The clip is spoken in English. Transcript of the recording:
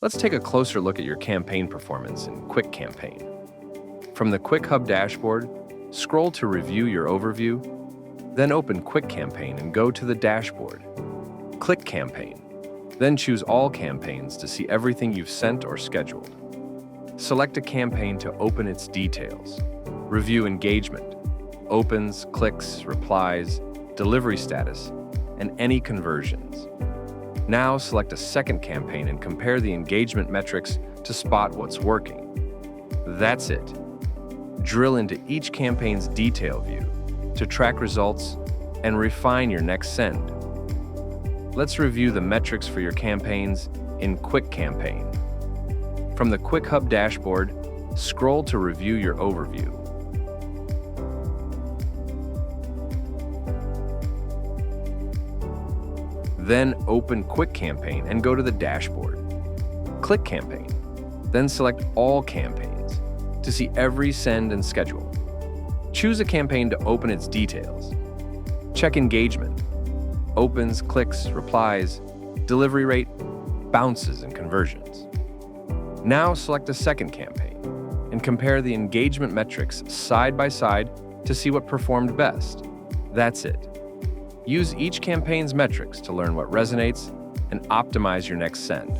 Let's take a closer look at your campaign performance in Quick Campaign. From the Quick Hub dashboard, scroll to review your overview, then open Quick Campaign and go to the dashboard. Click Campaign, then choose All Campaigns to see everything you've sent or scheduled. Select a campaign to open its details. Review engagement, opens, clicks, replies, delivery status, and any conversions. Now select a second campaign and compare the engagement metrics to spot what's working. That's it. Drill into each campaign's detail view to track results and refine your next send. Let's review the metrics for your campaigns in Quick Campaign. From the Quick Hub dashboard, scroll to review your overview. Then open Quick Campaign and go to the dashboard. Click Campaign, then select All Campaigns to see every send and schedule. Choose a campaign to open its details. Check engagement, opens, clicks, replies, delivery rate, bounces, and conversions. Now select a second campaign and compare the engagement metrics side by side to see what performed best. That's it. Use each campaign's metrics to learn what resonates and optimize your next send.